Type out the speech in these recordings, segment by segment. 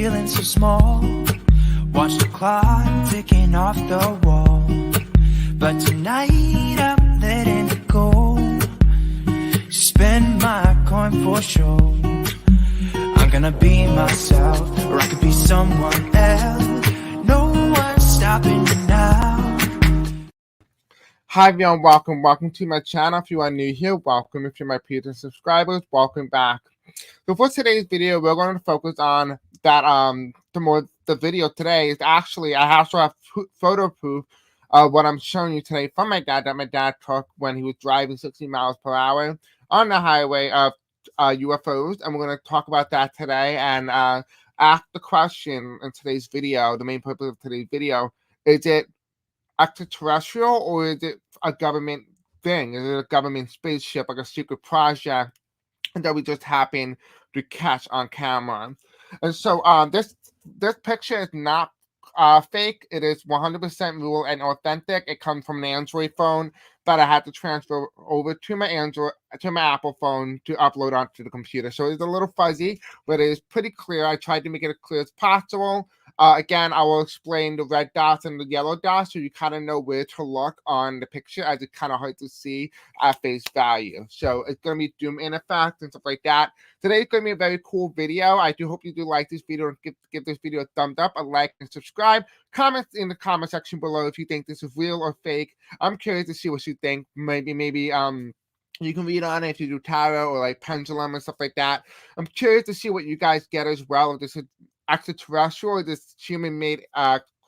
feeling so small. Watch the clock ticking off the wall. But tonight I'm letting it go. Spend my coin for sure. I'm gonna be myself, or I could be someone else. No one's stopping me now. Hi everyone, welcome to my channel. If you are new here, welcome. If you're my previous subscribers, welcome back. So for today's video, we're going to focus on that the video today is actually, I also have photo proof of what I'm showing you today from my dad that my dad took when he was driving 60 miles per hour on the highway of UFOs, and we're going to talk about that today and ask the question in today's video. The main purpose of today's video, is it extraterrestrial or is it a government thing? Is it a government spaceship, like a secret project that we just happen to catch on camera? And so this picture is not fake. It is 100% real and authentic. It comes from an Android phone that I had to transfer over to my Apple phone to upload onto the computer. So it's a little fuzzy, but it is pretty clear. I tried to make it as clear as possible. Again, I will explain the red dots and the yellow dots so you kind of know where to look on the picture, as it's kind of hard to see at face value. So it's going to be zoom in effect and stuff like that. Today's going to be a very cool video. I do hope you do like this video and give this video a thumbs up, a like, and subscribe. Comment in the comment section below if you think this is real or fake. I'm curious to see what you think. Maybe you can read on it if you do tarot or like pendulum and stuff like that. I'm curious to see what you guys get as well. If this is extraterrestrial or this human-made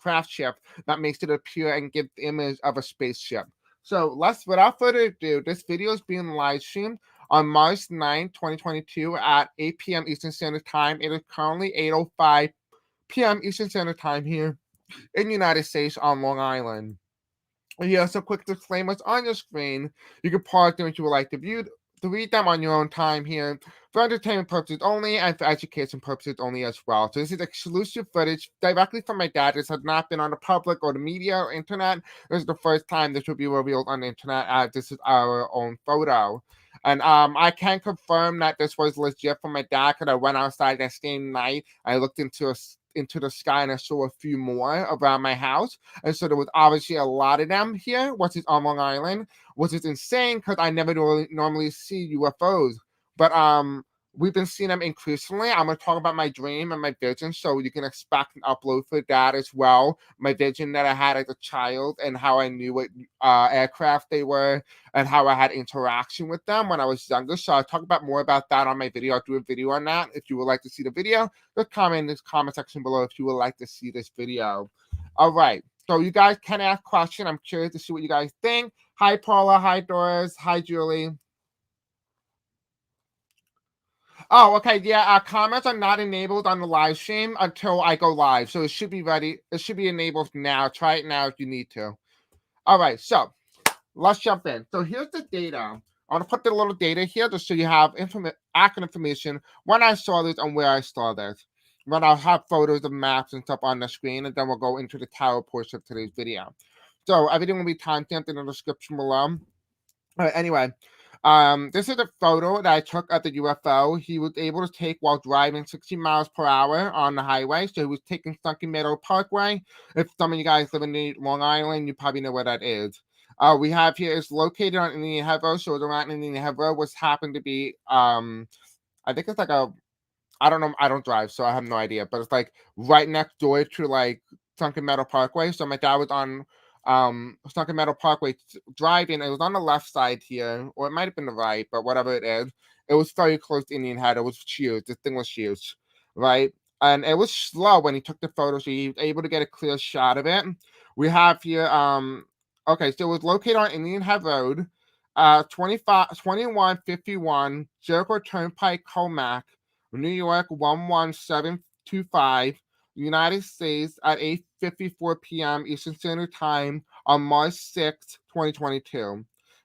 craft ship that makes it appear and give the image of a spaceship. So without further ado, this video is being live streamed on March 9, 2022 at 8 p.m. Eastern Standard Time. It is currently 8:05 p.m. Eastern Standard Time here in the United States on Long Island. And here are some quick disclaimers on your screen. You can pause them if you would like to read them on your own time here, for entertainment purposes only and for education purposes only as well. So this is exclusive footage directly from my dad. This has not been on the public or the media or internet. This is the first time this will be revealed on the internet, as this is our own photo. And I can confirm that this was legit from my dad, because I went outside that same night. I looked into the sky and I saw a few more around my house, and so there was obviously a lot of them here, which is on Long Island, which is insane because I never normally see UFOs, but we've been seeing them increasingly. I'm going to talk about my dream and my vision, so you can expect an upload for that as well. My vision that I had as a child and how I knew what aircraft they were and how I had interaction with them when I was younger. So I'll talk about more about that on my video. I'll do a video on that. If you would like to see the video, just comment in this comment section below if you would like to see this video. All right. So you guys can ask questions. I'm curious to see what you guys think. Hi, Paula. Hi, Doris. Hi, Julie. Oh, okay. Yeah, comments are not enabled on the live stream until I go live. So it should be ready. It should be enabled now. Try it now if you need to. All right. So let's jump in. So here's the data. I'm going to put the little data here just so you have accurate information when I saw this and where I saw this. Then I'll have photos of maps and stuff on the screen, and then we'll go into the tarot portion of today's video. So everything will be timestamped in the description below. Anyway. This is a photo that I took of the UFO. He was able to take while driving 60 miles per hour on the highway. So he was taking Sunken Meadow Parkway. If some of you guys live in Long Island, you probably know where that is. We have here is located on Indian Head Road. So around Indian Head Road, which happened to be, I think it's like I don't know. I don't drive, so I have no idea. But it's like right next door to like Sunken Meadow Parkway. So my dad was on Sunken Meadow Parkway driving. It was on the left side here, or it might have been the right, but whatever it is, it was very close to Indian Head. It was huge. This thing was huge, right? And it was slow when he took the photo, so he was able to get a clear shot of it. We have here, okay, so it was located on Indian Head Road, 2151 Jericho Turnpike, Comac, New York 11725. United States at 8:54 p.m. Eastern Standard Time on March 6th, 2022.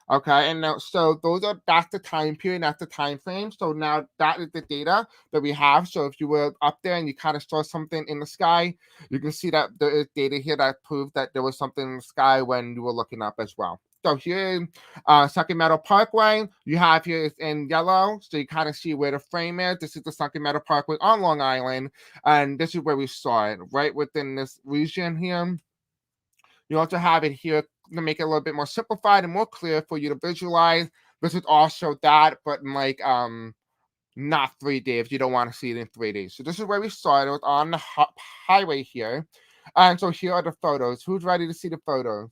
Okay, and now so that's the time period, that's the time frame. So now that is the data that we have. So if you were up there and you kind of saw something in the sky, you can see that there is data here that proves that there was something in the sky when you were looking up as well. So here, Sunken Meadow Parkway, you have here is in yellow, so you kind of see where the frame is. This is the Sunken Meadow Parkway on Long Island, and this is where we saw it, right within this region here. You also have it here to make it a little bit more simplified and more clear for you to visualize. This is also that, but in like not 3D if you don't want to see it in 3D. So this is where we started. It was on the highway here. And so here are the photos. Who's ready to see the photos?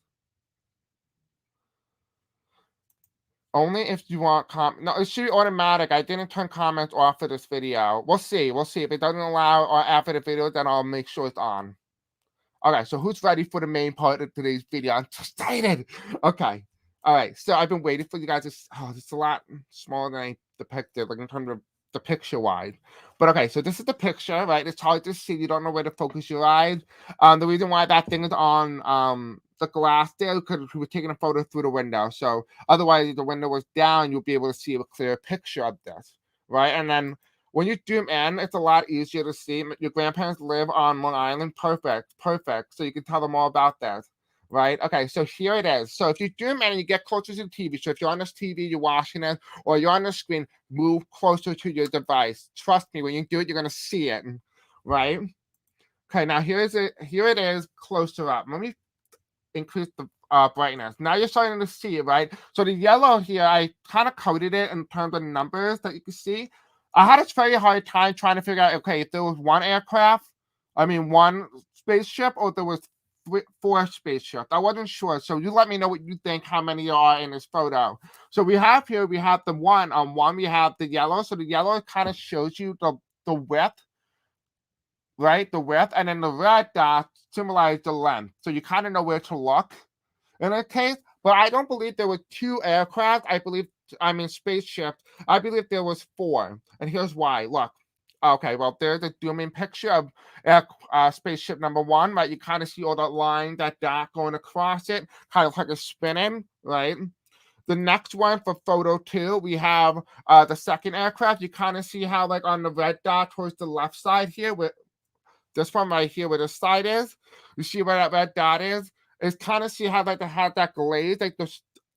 Only if you want no, it should be automatic. I didn't turn comments off for this video. We'll see. We'll see. If it doesn't allow or after the video, then I'll make sure it's on. Okay, so who's ready for the main part of today's video? I'm so excited. Okay. All right. So I've been waiting for you guys to it's a lot smaller than I depicted, like in terms of the picture wise. But okay, so this is the picture, right? It's hard to see. You don't know where to focus your eyes. The reason why that thing is on the glass there because we were taking a photo through the window. So otherwise, if the window was down, you'll be able to see a clear picture of this, right? And then when you zoom in, it's a lot easier to see. Your grandparents live on Long Island. Perfect, perfect. So you can tell them all about that, right? Okay, so here it is. So if you zoom in and you get closer to the TV, so if you're on this TV, you're watching it, or you're on the screen, move closer to your device. Trust me, when you do it, you're gonna see it, right? Okay, now here it is closer up. Let me increase the brightness. Now you're starting to see it, right? So the yellow here, I kind of coded it in terms of numbers that you can see. I had a very hard time trying to figure out, okay, if there was one spaceship, or there was 4 spaceships. I wasn't sure. So you let me know what you think, how many there are in this photo. So we have the one. On one, we have the yellow. So the yellow kind of shows you the width, right? The width, and then the red dot symbolize the length. So you kind of know where to look in that case. But I don't believe there were 2 aircraft. Spaceships. I believe there was 4. And here's why. Look. Okay, well, there's a zoom-in picture of spaceship number 1, right? You kind of see all that line, that dot going across it, kind of like a spinning, right? The next one for photo 2, we have the second aircraft. You kind of see how, like, on the red dot towards the left side here, with this one right here where the side is, you see where that red dot is? It's kind of see how, like, they have that glaze, like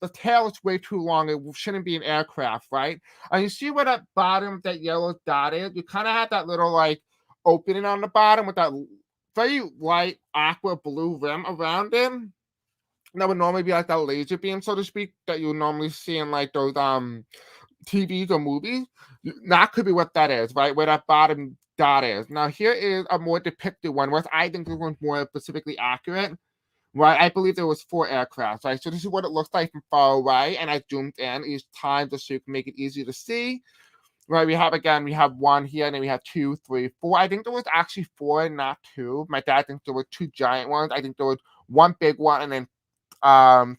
the tail is way too long. It shouldn't be an aircraft, right? And you see where that bottom, that yellow dot is? You kind of have that little, like, opening on the bottom with that very light aqua blue rim around it. That would normally be like that laser beam, so to speak, that you normally see in, like, those TVs or movies. That could be what that is, right? Where that bottom dot is. Now, here is a more depicted one, where I think this one's more specifically accurate. Right, I believe there was 4 aircraft, right? So this is what it looks like from far away, and I zoomed in each time just so you can make it easy to see. Right, we have 1 here, and then we have 2, 3, 4. I think there was actually 4, not 2. My dad thinks there were 2 giant ones. I think there was 1 big one, and then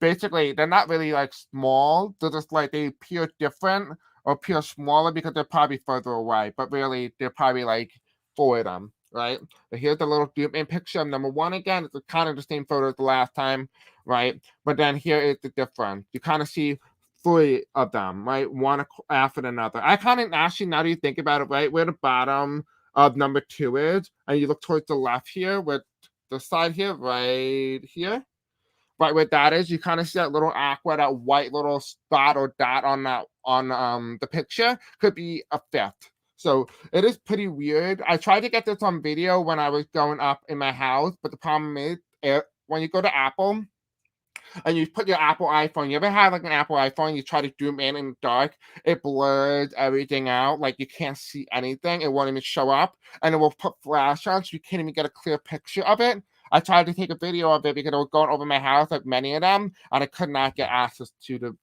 basically they're not really like small. They're just like they appear different or appear smaller because they're probably further away, but really they're probably like 4 of them. Right, but here's the little zoom in picture of number 1 again. It's kind of the same photo as the last time, right? But then here is the difference. You kind of see 3 of them, right? One after another. I kind of actually, now that you think about it, right, where the bottom of number 2 is, and you look towards the left here, with the side here, right here, right where that is, you kind of see that little aqua, that white little spot or dot on the picture, could be a 5th. So it is pretty weird. I tried to get this on video when I was going up in my house, but the problem is, when you go to Apple and you put your Apple iPhone, you ever have like an Apple iPhone, you try to zoom in the dark, it blurs everything out. Like you can't see anything. It won't even show up, and it will put flash on, so you can't even get a clear picture of it. I tried to take a video of it because I was going over my house, like many of them, and I could not get access to the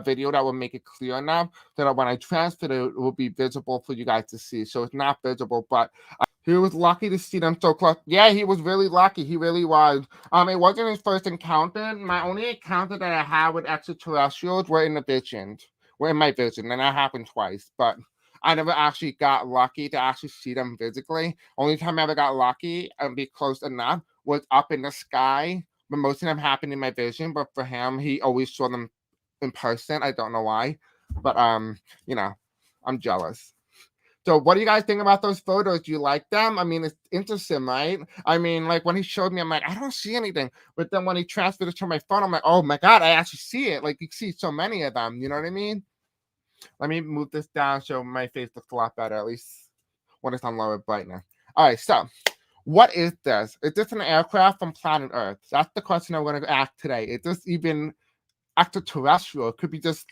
video that would make it clear enough so that when I transferred it, it will be visible for you guys to see. So it's not visible, but he was lucky to see them so close. Yeah, he was really lucky. He really was. It wasn't his first encounter. My only encounter that I had with extraterrestrials were in my vision, and that happened twice. But I never actually got lucky to actually see them physically. Only time I ever got lucky and be close enough was up in the sky. But most of them happened in my vision. But for him, he always saw them in person. I don't know why, but I'm jealous. So what do you guys think about those photos? Do you like them? I mean, it's interesting, right? I mean, like when he showed me, I'm like, I don't see anything. But then when he transferred it to my phone, I'm like, oh my God, I actually see it. Like you see so many of them. You know what I mean? Let me move this down so my face looks a lot better, at least when it's on lower brightness. All right, so what is this? Is this an aircraft from planet Earth? That's the question I'm going to ask today. Is this even extraterrestrial? It could be just,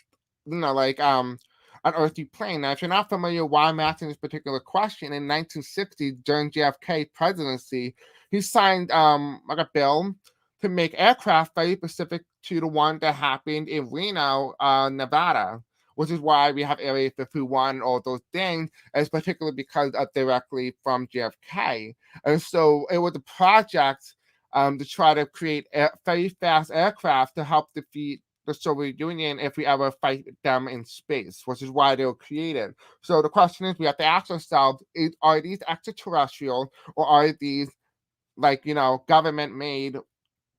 like an earthly plane. Now, if you're not familiar why I'm asking this particular question, in 1960, during JFK presidency, he signed like a bill to make aircraft very specific to the one that happened in Reno, Nevada, which is why we have Area 51, all those things, and it's particularly because of directly from JFK. And so it was a project to try to create very fast aircraft to help defeat the Soviet Union if we ever fight them in space, which is why they were created. So the question is, we have to ask ourselves, are these extraterrestrial or are these government-made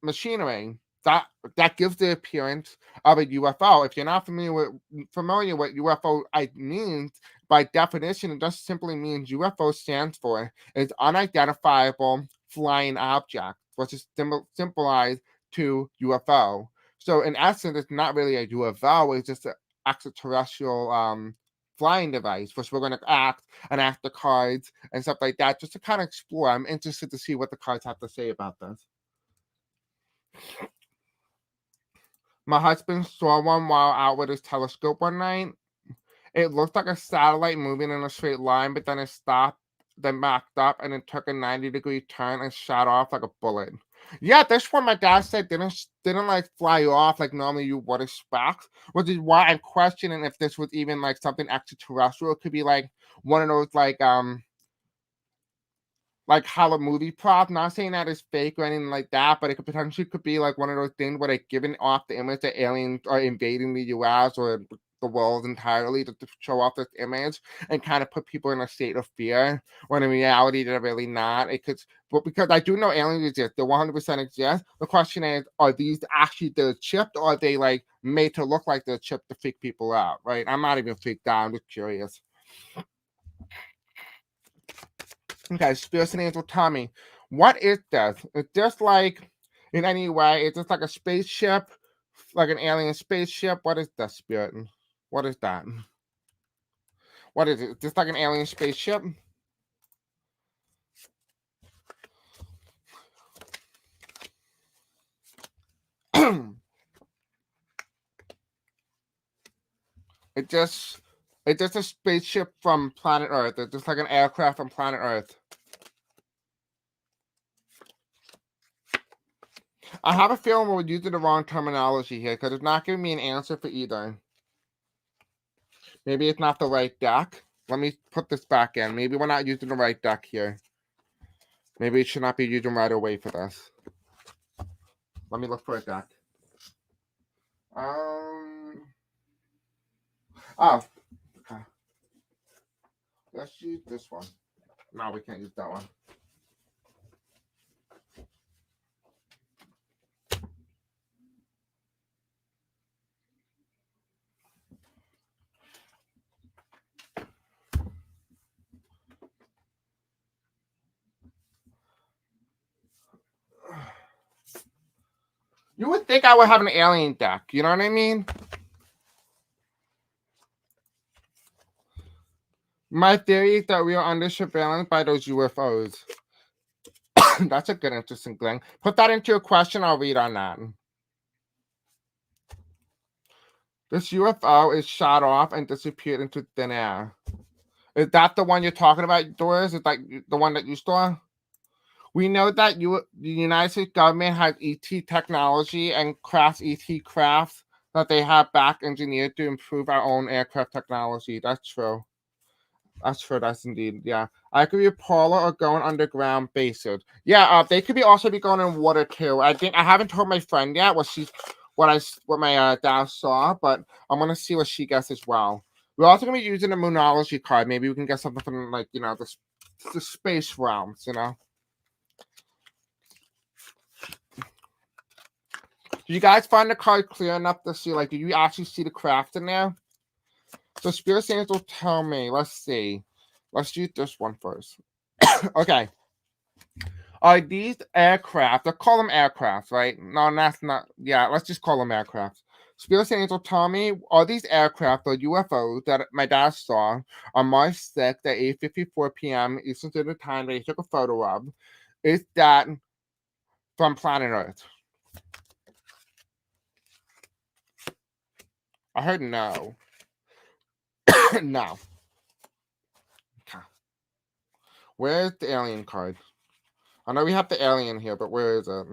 machinery? That gives the appearance of a UFO. If you're not familiar with UFO means, by definition, it just simply means UFO stands for is unidentifiable flying object, which is symbolized to UFO. So in essence, it's not really a UFO, it's just an extraterrestrial flying device, which we're going to act the cards and stuff like that, just to kind of explore. I'm interested to see what the cards have to say about this. My husband saw one while out with his telescope one night. It looked like a satellite moving in a straight line, but then it stopped, then backed up, and it took a 90-degree turn and shot off like a bullet. Yeah, this one my dad said didn't like fly off like normally you would expect, which is why I'm questioning if this was even like something extraterrestrial. It could be like one of those like Hollow movie prop. Not saying that it's fake or anything like that, but it could potentially be like one of those things where they're giving off the image that aliens are invading the US or the world entirely to show off this image and kind of put people in a state of fear when in reality they're really not. It could, but because I do know aliens exist, they 100% exist. The question is, are these actually the chipped or are they like made to look like they're chipped to freak people out, right? I'm not even freaked out, I'm just curious. Okay, Spirit and Angel, tell me, what is this? It's just like, in any way, it's just like a spaceship, like an alien spaceship. What is that, Spirit? What is that? What is it? Just like an alien spaceship? it just, it's just a spaceship from planet Earth. It's just like an aircraft from planet Earth. I have a feeling we're using the wrong terminology here because it's not giving me an answer for either. Maybe it's not the right deck. Let me put this back in. Maybe we're not using the right deck here. Maybe it should not be using right away for this. Let me look for a deck. Oh, okay. Let's use this one. No, we can't use that one. You would think I would have an alien deck, you know what I mean? My theory is that we are under surveillance by those UFOs. That's a good, interesting thing. Put that into a question, I'll read on that. This UFO is shot off and disappeared into thin air. Is that the one you're talking about, Doris? Is that the one that you saw? We know that the United States government has ET technology and crafts ET crafts that they have back engineered to improve our own aircraft technology. That's true. That's true. That's indeed. Yeah. I could be a polar or going underground bases. Yeah, they could be also be going in water too. I think I haven't told my friend yet what my dad saw, but I'm gonna see what she gets as well. We're also gonna be using a moonology card. Maybe we can get something from like the space realms, Do you guys find the card clear enough to see? Like, do you actually see the craft in there? So Spirit Angels will tell me. Let's see. Let's use this one first. Okay. Are these aircraft? Let's call them aircraft, right? No, that's not. Yeah, let's just call them aircraft. Spirit Angel, tell me, are these aircraft or UFOs that my dad saw on March 6th at 8:54 p.m. Eastern Standard Time that he took a photo of, is that from planet Earth? I heard no. No. Okay. Where's the alien card? I know we have the alien here, but where is it?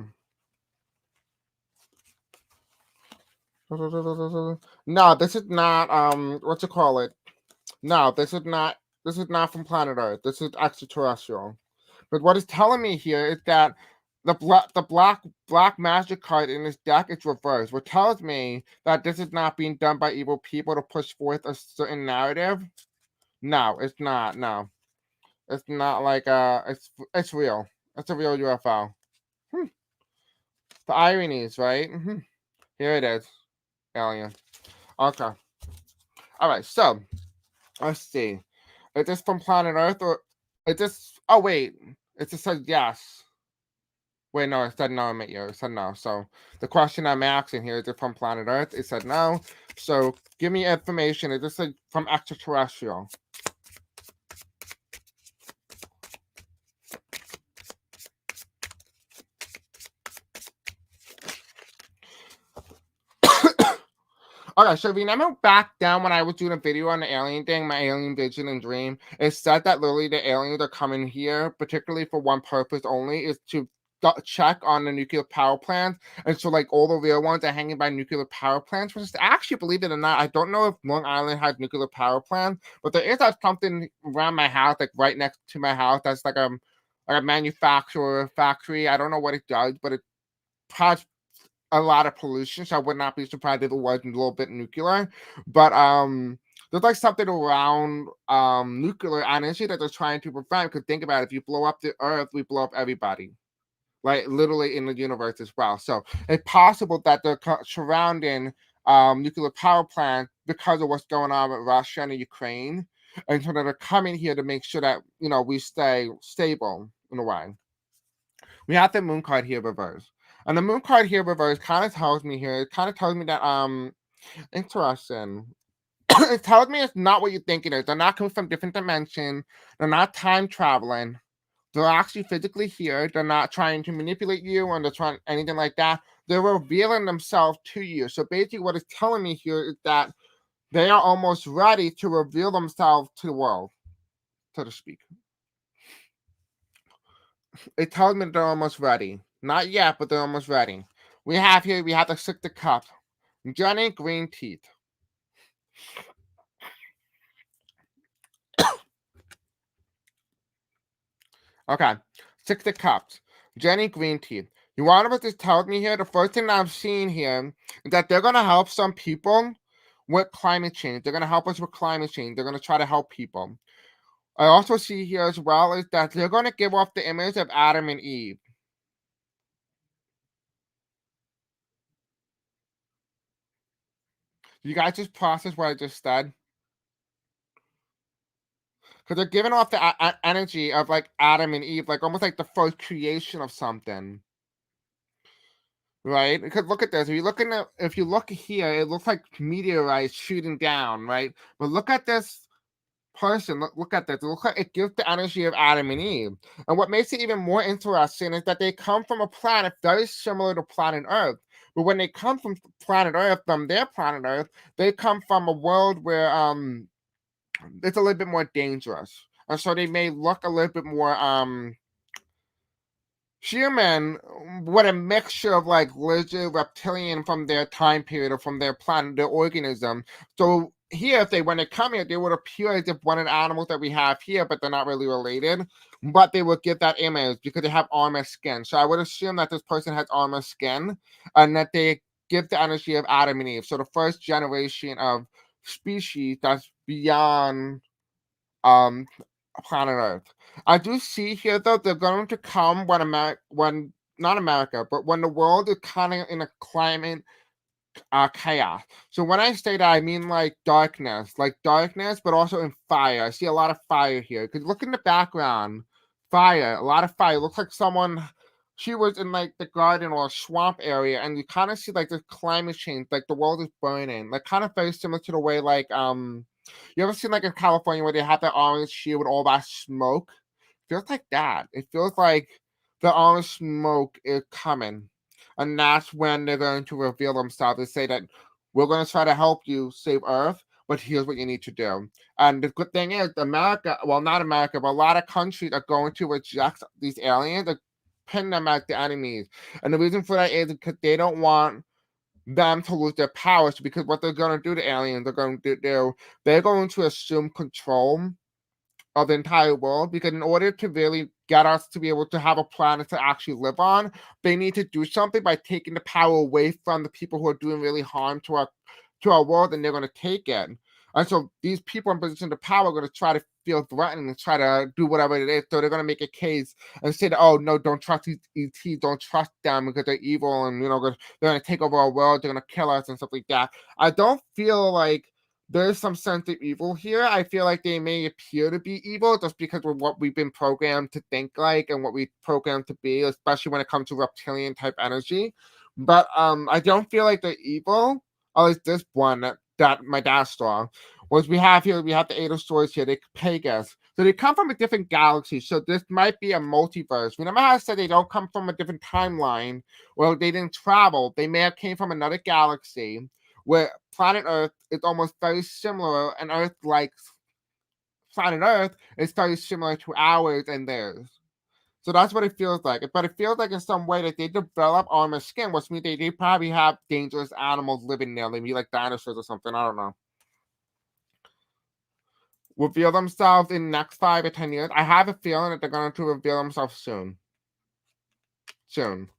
No, this is not what you call it? No, this is not from planet Earth. This is extraterrestrial. But what it's telling me here is that the black magic card in this deck is reversed, which tells me that this is not being done by evil people to push forth a certain narrative. No, it's not. No. It's not like it's real. It's a real UFO. Hmm. The ironies, right? Here it is. Alien. Okay. Alright, so let's see. Is this from planet Earth or is this oh wait. It just says yes. Wait, no, it said no, I meant you. It said no. So the question I'm asking here is it from planet Earth? It said no. So give me information. Is this from extraterrestrial? Okay, so remember back down when I was doing a video on the alien thing, my alien vision and dream, it said that literally the aliens are coming here, particularly for one purpose only, is to check on the nuclear power plants. And so, like, all the real ones are hanging by nuclear power plants, which is actually, believe it or not, I don't know if Long Island has nuclear power plants, but there is something around my house, like right next to my house, that's like a manufacturer factory. I don't know what it does, but it has a lot of pollution, so I would not be surprised if it was a little bit nuclear. But there's like something around nuclear energy that they're trying to prevent. Because think about it, if you blow up the Earth, we blow up everybody, like literally in the universe as well. So it's possible that they're surrounding nuclear power plants because of what's going on with Russia and Ukraine, and so that they're coming here to make sure that we stay stable in a way. We have the moon card here reversed. And the moon card here reversed kind of tells me here, it kind of tells me that interesting. It tells me it's not what you think it is. They're not coming from different dimension. They're not time traveling. They're actually physically here. They're not trying to manipulate you or they're trying anything like that. They're revealing themselves to you. So basically what it's telling me here is that they are almost ready to reveal themselves to the world, so to speak. It tells me they're almost ready. Not yet, but they're almost ready. We have the Six of Cups. Johnny Green Teeth. Okay. Six of Cups. Jenny Green Teeth. You want what this tells me here? The first thing that I'm seeing here is that they're going to help some people with climate change. They're going to help us with climate change. They're going to try to help people. I also see here as well is that they're going to give off the image of Adam and Eve. You guys just process what I just said? Because they're giving off the energy of like Adam and Eve, like almost like the first creation of something, right? Because look at this. If you look here, it looks like meteorites shooting down, right? But look at this person. Look at this. It looks like it gives the energy of Adam and Eve. And what makes it even more interesting is that they come from a planet very similar to planet Earth. But when they come from planet Earth, from their planet Earth, they come from a world where it's a little bit more dangerous. And so they may look a little bit more human with a mixture of like lizard, reptilian from their time period or from their planet, their organism. So here, when they come here, they would appear as if one of the animals that we have here, but they're not really related. But they would give that image because they have armor skin. So I would assume that this person has armor skin and that they give the energy of Adam and Eve. So the first generation of species that's beyond planet Earth. I do see here though they're going to come when not America, but when the world is kind of in a climate chaos. So when I say that, I mean like darkness, but also in fire. I see a lot of fire here. Because look in the background, fire, a lot of fire. It looks like someone, she was in like the garden or a swamp area, and you kind of see like the climate change, like the world is burning, like kind of very similar to the way like you ever seen like in California where they have that orange shield with all that smoke? Feels like that. It feels like the orange smoke is coming. And that's when they're going to reveal themselves and say that we're going to try to help you save Earth, but here's what you need to do. And the good thing is, America, well, not America, but a lot of countries are going to reject these aliens and pin them as the enemies. And the reason for that is because they don't want them to lose their powers, because what they're going to do to aliens, they're going to assume control of the entire world, because in order to really get us to be able to have a planet to actually live on, they need to do something by taking the power away from the people who are doing really harm to our world, and they're going to take it. And so these people in position of power are going to try to feel threatened and try to do whatever it is. So they're going to make a case and say that, oh no, don't trust these ETs, don't trust them because they're evil, and they're going to take over our world, they're going to kill us and stuff like that. I don't feel like there's some sense of evil here. I feel like they may appear to be evil just because of what we've been programmed to think like and what we programmed to be, especially when it comes to reptilian type energy. But I don't feel like they're evil. At least this one that my dad saw was we have the Eight of Swords here, the Pegasus. So they come from a different galaxy. So this might be a multiverse. Remember how I said they don't come from a different timeline? Well, they didn't travel. They may have came from another galaxy where planet Earth is almost very similar, and Earth, like planet Earth, is very similar to ours and theirs. So that's what it feels like. But it feels like in some way that they develop armor skin, which means they probably have dangerous animals living there. Maybe like dinosaurs or something. I don't know. Reveal themselves in the next 5 or 10 years. I have a feeling that they're going to reveal themselves soon. Soon.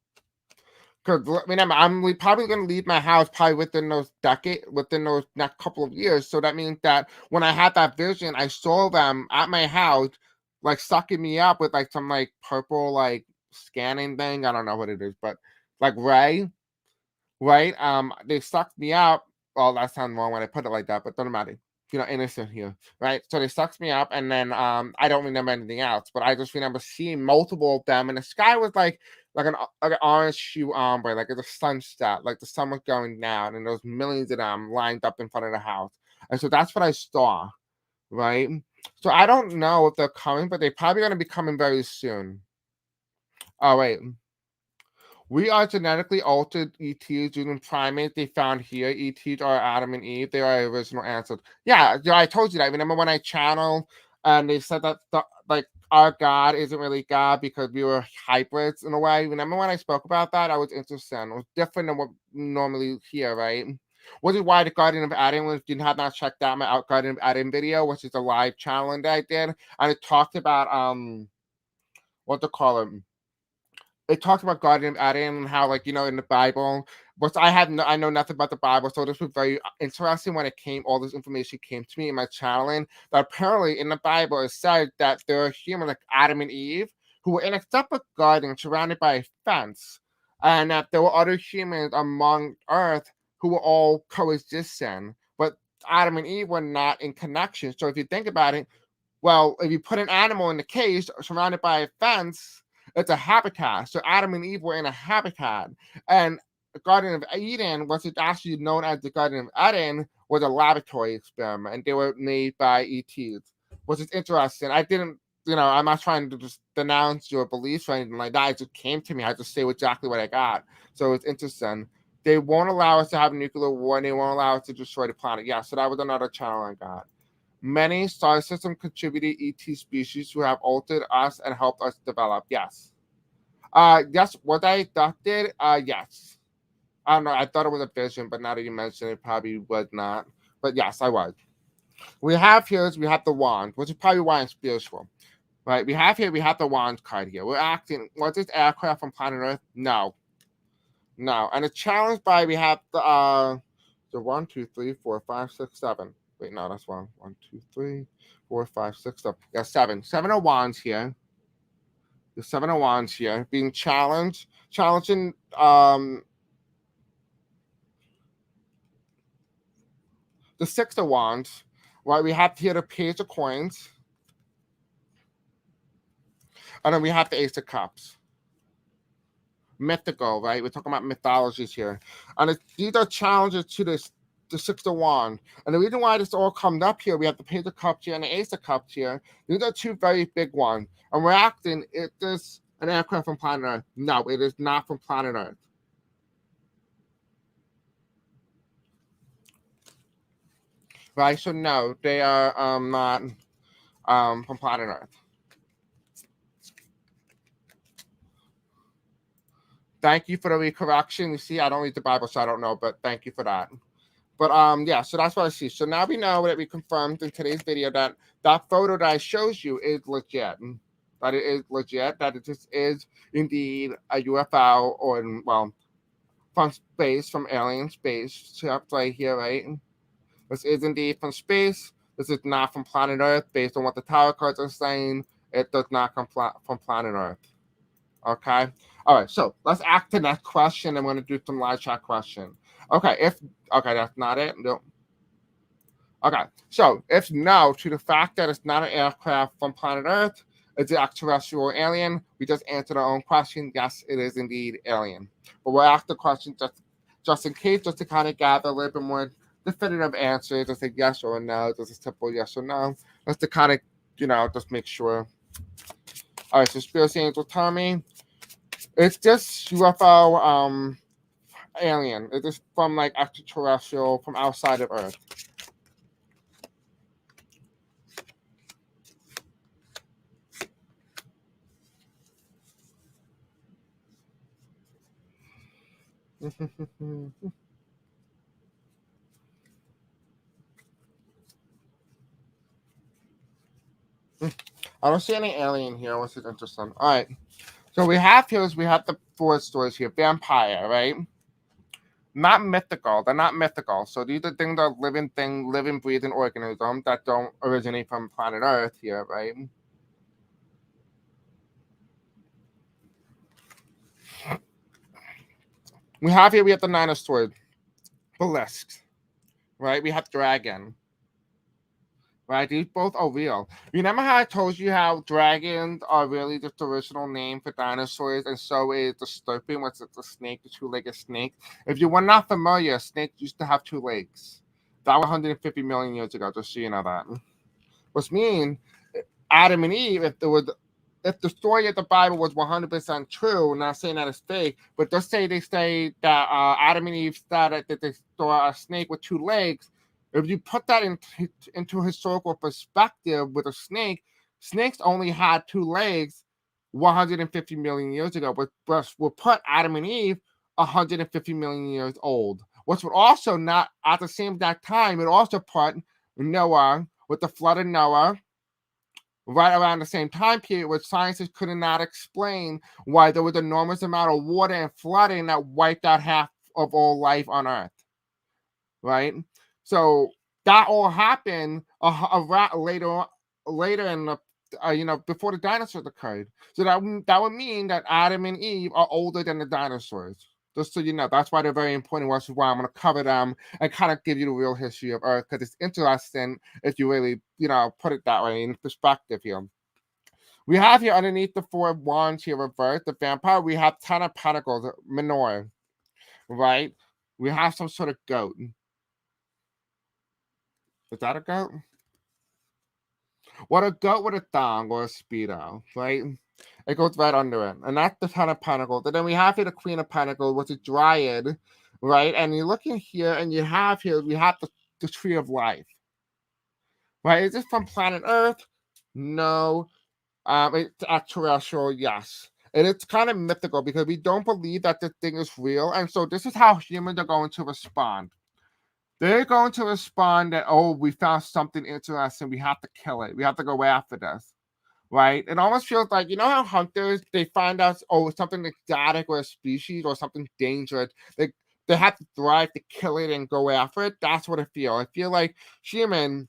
Because remember, I'm probably going to leave my house probably within those next couple of years. So that means that when I had that vision, I saw them at my house, like sucking me up with like some like purple like scanning thing. I don't know what it is, but like ray, right? They sucked me up. Well, that sounds wrong when I put it like that, but doesn't matter. Innocent here, right? So they sucked me up, and then I don't remember anything else, but I just remember seeing multiple of them, and the sky was like an orange hue ombre, like it's a sunset, like the sun was going down, and there was millions of them lined up in front of the house, and so that's what I saw, right? So I don't know if they're coming, but they're probably going to be coming very soon. Oh wait. We are genetically altered ETs using primates they found here. ETs are Adam and Eve. They are original ancestors. Yeah, I told you that. Remember when I channeled and they said that like our God isn't really God because we were hybrids in a way. Remember when I spoke about that? I was interesting. It was different than what we normally hear, right? Which is why the Guardian of Adam, if you have not checked out my Guardian of Adam video, which is a live challenge that I did, and it talked about what to call it. It talks about Guardian of Adam and how, like, in the Bible, but I know nothing about the Bible, so this was very interesting when all this information came to me in my channeling, that apparently in the Bible it said that there are humans like Adam and Eve who were in a separate garden surrounded by a fence, and that there were other humans among Earth who were all coexisting, but Adam and Eve were not in connection. So if you think about it, well, if you put an animal in the cage surrounded by a fence, it's a habitat. So Adam and Eve were in a habitat. And the Garden of Eden, what's actually known as the Garden of Eden, was a laboratory experiment, and they were made by ETs, which is interesting. I didn't, I'm not trying to just denounce your beliefs or anything like that. It just came to me. I just say exactly what I got. So it's interesting. They won't allow us to have nuclear war, and they won't allow us to destroy the planet. Yeah, so that was another channel I got. Many star system contributed ET species who have altered us and helped us develop. Yes. Yes, what I thought did, yes. I don't know, I thought it was a vision, but now that you mention it, probably was not. But yes, I was. We have the wand, which is probably why I'm spiritual. Right? We have the wand card here. We're acting, was this aircraft from planet Earth? No. No. And it's challenged by, we have the 1, 2, 3, 4, 5, 6, 7. Wait, no, that's wrong. 1, 2, 3, 4, 5, 6, 7. Yeah, 7. 7 of wands here. The 7 of wands here being challenging the Six of Wands, right? We have here the Page of Coins, and then we have the Ace of Cups. Mythical, right? We're talking about mythologies here, and these are challenges to the Six of Wands. And the reason why this all comes up here, we have the Page of Cups here and the Ace of Cups here. These are two very big ones, and we're acting. Is this an aircraft from planet Earth? No, it is not from planet Earth. Right? So no, they are not from planet Earth. Thank you for the recorrection. You see, I don't read the Bible, so I don't know, but thank you for that. But yeah, so that's what I see. So now we know that we confirmed in today's video that that photo that I shows you is legit. That it is legit. That it just is indeed a UFO, or well, from space, from alien space. So up right here, right? This is indeed from space. This is not from planet Earth. Based on what the tarot cards are saying, it does not come from planet Earth. Okay. All right. So let's act the next question. I'm going to do some live chat question. Okay. Okay, that's not it. No. Okay. So if no to the fact that it's not an aircraft from planet Earth, it's an extraterrestrial alien, we just answered our own question. Yes, it is indeed alien. But we'll ask the question just in case, just to kind of gather a little bit more definitive answers, just like yes or no, just a simple yes or no, just to kind of, just make sure. All right, so Spirit Angel tell me, it's just UFO alien. It is from like extraterrestrial, from outside of Earth. I don't see any alien here, which is interesting. All right. So we have the four stories here. Vampire, right? Not mythical. They're not mythical. So these are things that are living, breathing organisms that don't originate from planet Earth here, right? We have the Nine of Swords. Belisks, right? We have Dragon. Right, these both are real. Remember how I told you how dragons are really just the original name for dinosaurs, and so is the serpent, which is the snake, the two-legged snake. If you were not familiar, snakes used to have two legs. That was 150 million years ago, just so you know that. Which means Adam and Eve, if the story of the Bible was 100% true, not saying that it's fake, but just say they say that Adam and Eve started that they saw a snake with two legs. If you put that into historical perspective with a snake, snakes only had two legs 150 million years ago, but will put Adam and Eve 150 million years old. Which would also not, at the same exact time, it also put Noah, with the flood of Noah, right around the same time period, which scientists could not explain why there was an enormous amount of water and flooding that wiped out half of all life on Earth. Right? So that all happened later in the before the dinosaurs occurred. So that would mean that Adam and Eve are older than the dinosaurs. Just so you know, that's why they're very important, which is why I'm going to cover them and kind of give you the real history of Earth, because it's interesting if you really, put it that way in perspective here. We have here underneath the Four of Wands here reversed, the Vampire, we have Ten of Pentacles, Minor, right? We have some sort of goat. Is that a goat? What a goat with a thong or a speedo, right? It goes right under it. And that's the Ten of Pentacles. And then we have here the Queen of Pentacles, which is Dryad, right? And you're looking here, and we have the Tree of Life. Right? Is this from planet Earth? No. It's extraterrestrial, yes. And it's kind of mythical because we don't believe that this thing is real. And so this is how humans are going to respond. They're going to respond that, oh, we found something interesting. We have to kill it. We have to go after this. Right? It almost feels like, how hunters, they find out, oh, something exotic or a species or something dangerous. They have to drive to kill it and go after it. That's what I feel. I feel like human,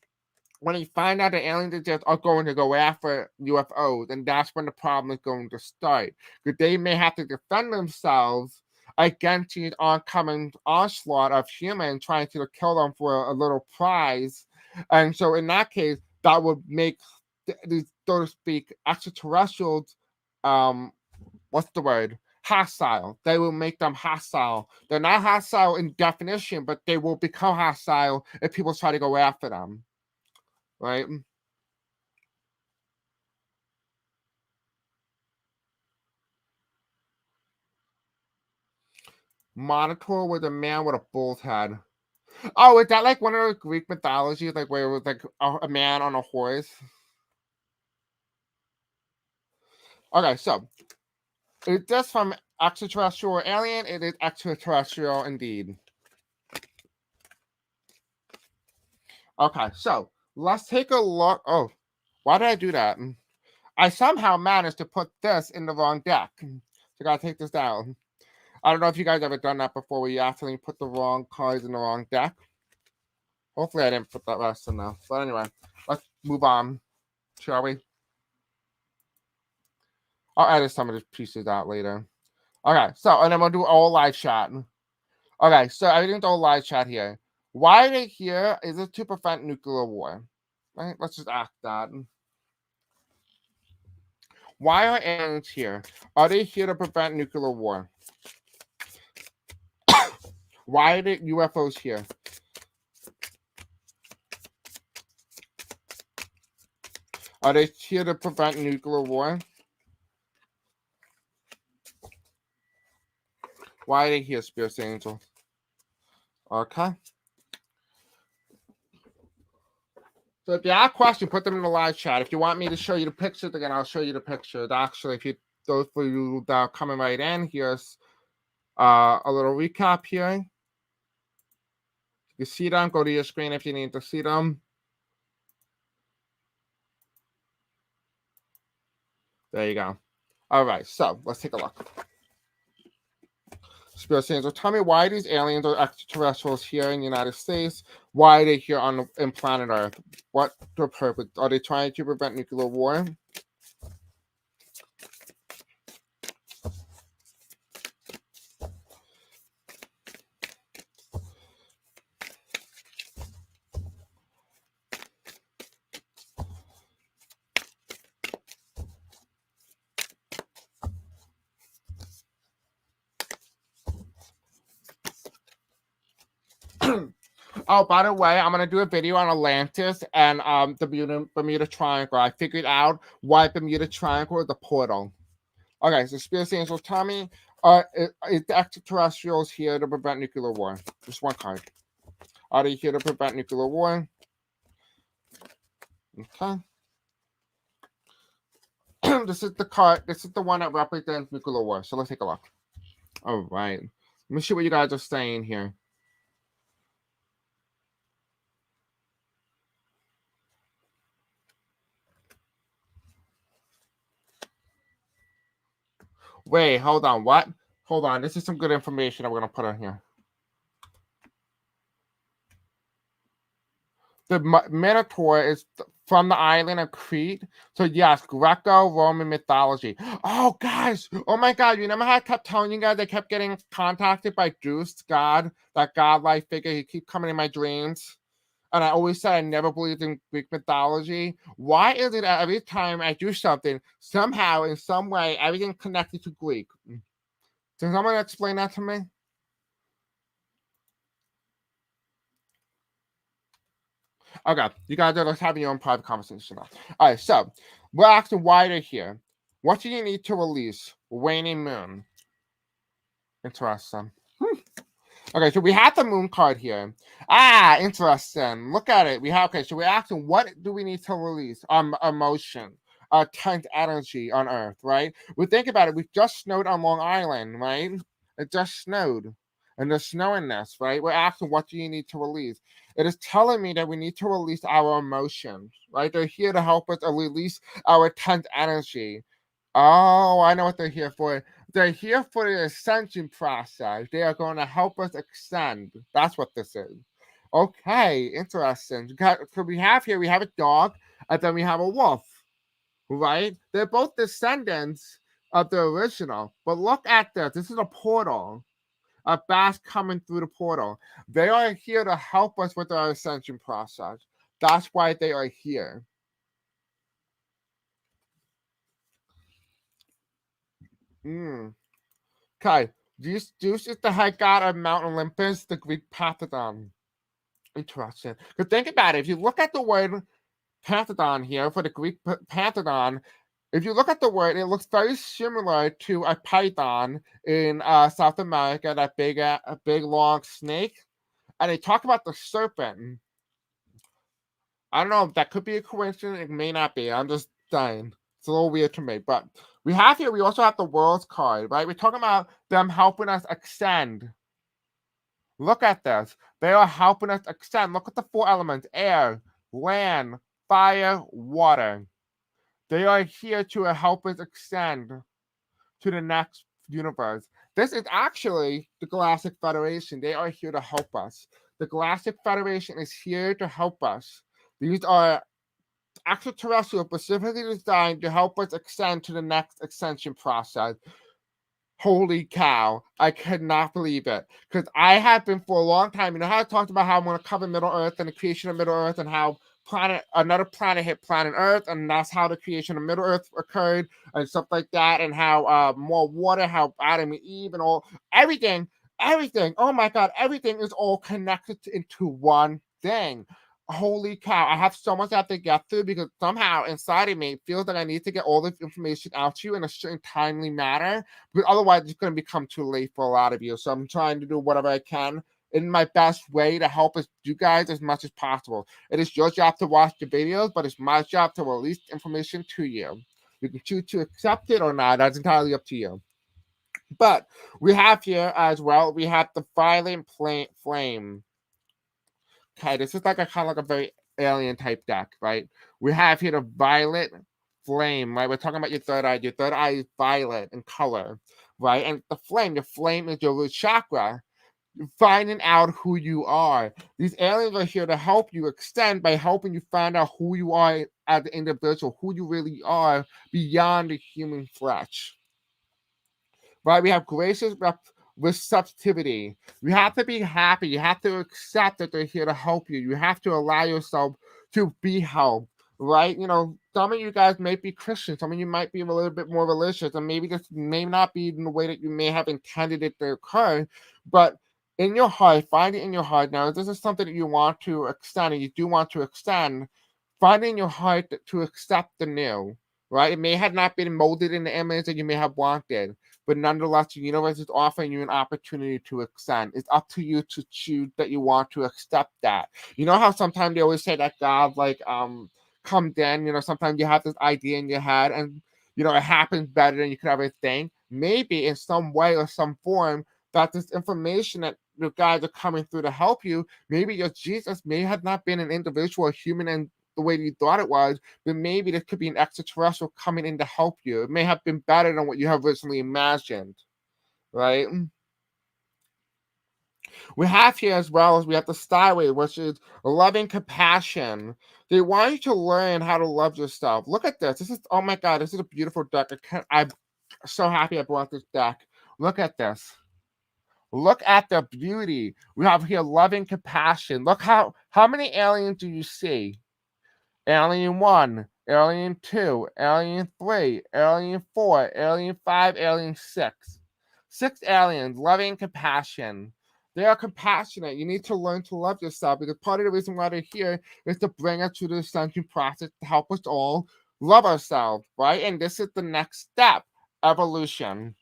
when you find out the aliens are going to go after UFOs, and that's when the problem is going to start. Because they may have to defend themselves against the oncoming onslaught of humans trying to kill them for a little prize. And so in that case, that would make these, so to speak, extraterrestrials, what's the word? Hostile. They will make them hostile. They're not hostile in definition, but they will become hostile if people try to go after them. Right? Monitor with a man with a bull's head. Oh, is that like one of the Greek mythologies, like where it was like a man on a horse? Okay, so is this from extraterrestrial or alien? It is extraterrestrial indeed. Okay, so let's take a look. Oh, why did I do that? I somehow managed to put this in the wrong deck. So I gotta take this down. I don't know if you guys ever done that before, where you accidentally put the wrong cards in the wrong deck. Hopefully I didn't put that rest in there. But anyway, let's move on, shall we? I'll edit some of these pieces out later. Okay, so, and then we'll do all live chat. Okay, so everything's all live chat here. Why are they here? Is it to prevent nuclear war? Right? Let's just ask that. Why are aliens here? Are they here to prevent nuclear war? Why are the UFOs here? Are they here to prevent nuclear war? Why are they here, Spirit Angel? Okay. So if you have a question, put them in the live chat. If you want me to show you the pictures again, I'll show you the pictures. Actually, if you, those for you that are coming right in, here's a little recap here. You see them, go to your screen if you need to see them. There you go. All right, so let's take a look. Spirit Angel, tell me why these aliens or extraterrestrials here in the United States, why are they here in planet Earth? What their purpose? Are they trying to prevent nuclear war? Oh, by the way, I'm gonna do a video on Atlantis and the Bermuda Triangle. I figured out why Bermuda Triangle is the portal. Okay, so Spirit Angel, tell me, is the extraterrestrials here to prevent nuclear war? Just one card. Are they here to prevent nuclear war? Okay. This is the card. This is the one that represents nuclear war. So let's take a look. All right. Let me see what you guys are saying here. Wait, hold on. What? Hold on. This is some good information I'm going to put on here. The Minotaur is from the island of Crete. So, yes, Greco-Roman mythology. Oh, guys. Oh, my God. You remember how I kept telling you guys I kept getting contacted by Zeus, God, that godlike figure? He keeps coming in my dreams. And I always said I never believed in Greek mythology. Why is it that every time I do something, somehow, in some way, everything connected to Greek? Can someone explain that to me? Okay, you guys are just having your own private conversation now. All right, so we're asking why they're here. What do you need to release? Waning moon. Interesting. Okay, so we have the moon card here. Ah, interesting. Look at it. We have, okay, so we're asking what do we need to release? Emotion, tense energy on Earth, right? We think about it. We just snowed on Long Island, right? It just snowed. And there's snow in this, right? We're asking what do you need to release? It is telling me that we need to release our emotions, right? They're here to help us release our tense energy. Oh, I know what they're here for. They're here for the ascension process. They are going to help us ascend. That's what this is. Okay, interesting. So we have here, we have a dog, and then we have a wolf, right? They're both descendants of the original. But look at this. This is a portal. a bass coming through the portal. They are here to help us with our ascension process. That's why they are here. Okay, Zeus is the head god of Mount Olympus, the Greek pantheon. Interesting. Because think about it, if you look at the word pantheon here for the Greek pantheon, if you look at the word, it looks very similar to a python in South America, that big long snake. And they talk about the serpent. I don't know, that could be a coincidence, it may not be. I'm just saying. It's a little weird to me. But we also have the world's card, right? We're talking about them helping us ascend. Look at this. They are helping us extend. Look at the 4 elements: air, land, fire, water. They are here to help us extend to the next universe. This is actually the Galactic Federation. They are here to help us. The Galactic Federation is here to help us. These are extraterrestrial, specifically designed to help us extend to the next ascension process. Holy cow, I could not believe it. Because I have been for a long time, you know how I talked about how I'm going to cover Middle Earth and the creation of Middle Earth, and how another planet hit planet Earth, and that's how the creation of Middle Earth occurred, and stuff like that, and how more water, how Adam and Eve, and everything, oh my god, everything is all connected into one thing. Holy cow, I have so much I have to get through, because somehow inside of me it feels like I need to get all this information out to you in a certain timely manner, but otherwise it's going to become too late for a lot of you. So I'm trying to do whatever I can in my best way to help us, you guys, as much as possible. It is your job to watch the videos, but it's my job to release information to you. You can choose to accept it or not. That's entirely up to you. But we have here as well, we have the violent flame. Okay, this is like a kind of like a very alien type deck, right? We have here the violet flame, right? We're talking about your third eye. Your third eye is violet in color, right? And the flame is your root chakra. Finding out who you are. These aliens are here to help you extend by helping you find out who you are as an individual, who you really are beyond the human flesh. Right? We have gracious receptivity. You have to be happy. You have to accept that they're here to help you. You have to allow yourself to be helped. Right? You know, some of you guys may be Christian. Some of you might be a little bit more religious, and maybe this may not be in the way that you may have intended it to occur. But in your heart, find it in your heart. Now, if this is something that you want to extend, and you do want to extend, find it in your heart to accept the new. Right? It may have not been molded in the image that you may have wanted, but nonetheless, the universe is offering you an opportunity to extend. It's up to you to choose that you want to accept that. You know how sometimes they always say that God, comes in, sometimes you have this idea in your head, and, it happens better than you could ever think. Maybe in some way or some form, that this information that the guys are coming through to help you, maybe your Jesus may have not been an individual, a human, and the way you thought it was, but maybe this could be an extraterrestrial coming in to help you. It may have been better than what you have originally imagined, right? We have here as well as we have the Skyway, which is loving compassion. They want you to learn how to love yourself. Look at this. This is, oh my God, this is a beautiful deck. I'm so happy I brought this deck. Look at this. Look at the beauty. We have here loving compassion. Look how many aliens do you see? Alien 1, Alien 2, Alien 3, Alien 4, Alien 5, Alien 6. 6 aliens, loving compassion. They are compassionate. You need to learn to love yourself, because part of the reason why they're here is to bring us to the ascension process, to help us all love ourselves, right? And this is the next step, evolution.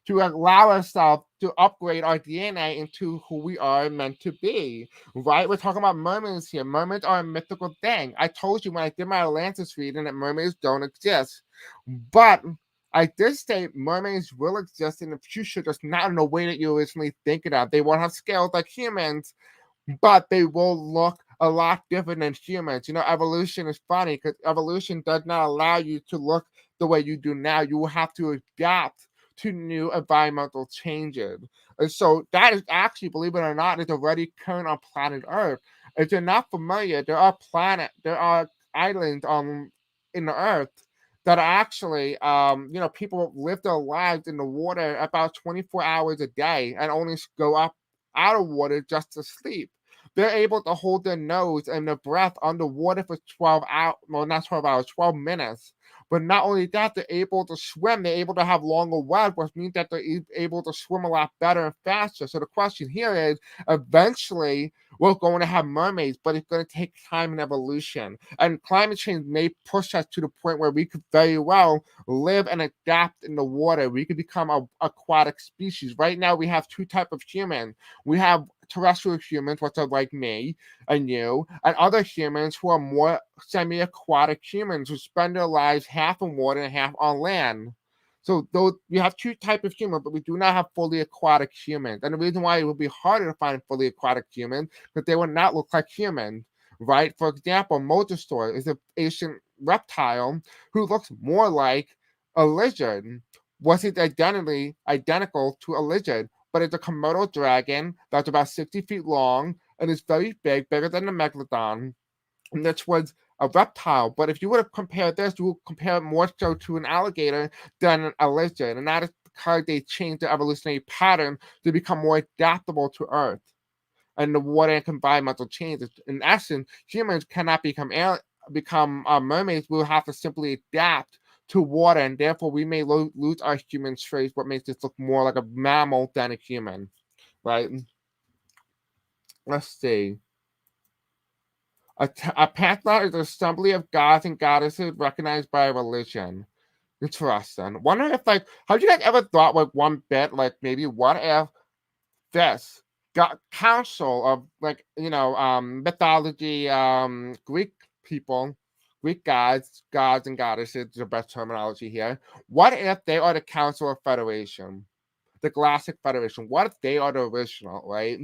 To allow ourselves to upgrade our DNA into who we are meant to be, right? We're talking about mermaids here. Mermaids are a mythical thing. I told you when I did my Atlantis reading that mermaids don't exist. But I did say mermaids will exist in the future, just not in the way that you originally think it of. They won't have scales like humans, but they will look a lot different than humans. Evolution is funny, because evolution does not allow you to look the way you do now. You will have to adapt to new environmental changes. And so that is actually, believe it or not, is already current on planet Earth. If you're not familiar, there are islands in the Earth that actually, people live their lives in the water about 24 hours a day and only go up out of water just to sleep. They're able to hold their nose and their breath underwater for 12 hours, well, not 12 hours, 12 minutes. But not only that, they're able to swim, they're able to have longer webs, which means that they're able to swim a lot better and faster. So the question here is, eventually, we're going to have mermaids, but it's going to take time and evolution. And climate change may push us to the point where we could very well live and adapt in the water. We could become a aquatic species. Right now, we have two types of humans. We have terrestrial humans, which are like me and you, and other humans who are more semi-aquatic humans who spend their lives half in water and half on land. So those we have two types of humans, but we do not have fully aquatic humans. And the reason why it would be harder to find fully aquatic humans because they would not look like humans, right? For example, Mosasaur is an ancient reptile who looks more like a lizard. Was it identical to a lizard? But it's a Komodo dragon that's about 60 feet long and is very big, bigger than the megalodon. And this was a reptile. But if you would have compared this, you would compare it more so to an alligator than a lizard. And that is because they changed the evolutionary pattern to become more adaptable to Earth and the water and environmental changes. In essence, humans cannot become mermaids. We'll have to simply adapt to water, and therefore we may lose our human traits, what makes this look more like a mammal than a human, right? Let's see. A pantheon is an assembly of gods and goddesses recognized by a religion. Interesting. Wonder if, like, have you guys ever thought, like, one bit, like, maybe what if this council of, like, mythology, Greek people, Greek gods and goddesses is the best terminology here. What if they are the Council of Federation, the Galactic Federation? What if they are the original, right?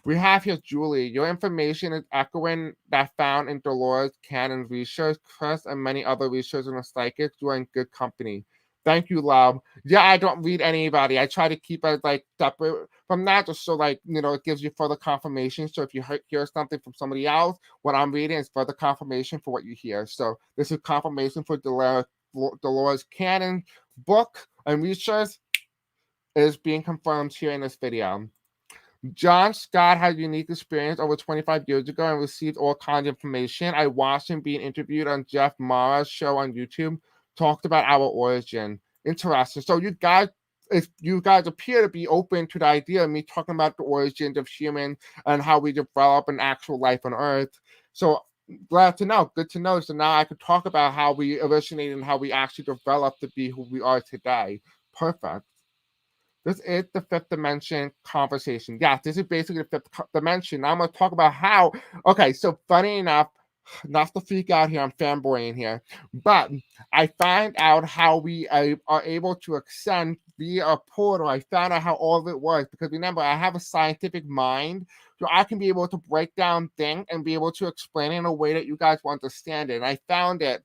We have here Julie. Your information is echoing that found in Dolores Cannon's research, Chris, and many other researchers and psychics. You are in good company. Thank you, love. Yeah, I don't read anybody. I try to keep it like separate from that, just so it gives you further confirmation. So if you hear something from somebody else, what I'm reading is further confirmation for what you hear. So this is confirmation for Dolores Cannon book and research is being confirmed here in this video. John Scott had a unique experience over 25 years ago and received all kinds of information. I watched him being interviewed on Jeff Mara's show on YouTube, talked about our origin. Interesting. So if you guys appear to be open to the idea of me talking about the origins of humans and how we develop an actual life on Earth. So glad to know. Good to know. So now I could talk about how we originated and how we actually developed to be who we are today. Perfect. This is the fifth dimension conversation. Yes, this is basically the fifth dimension. Now I'm going to talk about how. Okay, so funny enough, not to freak out here, I'm fanboying here, but I found out how we are able to ascend via a portal. I found out how all of it works because remember, I have a scientific mind, so I can be able to break down things and be able to explain it in a way that you guys will understand it. And I found it.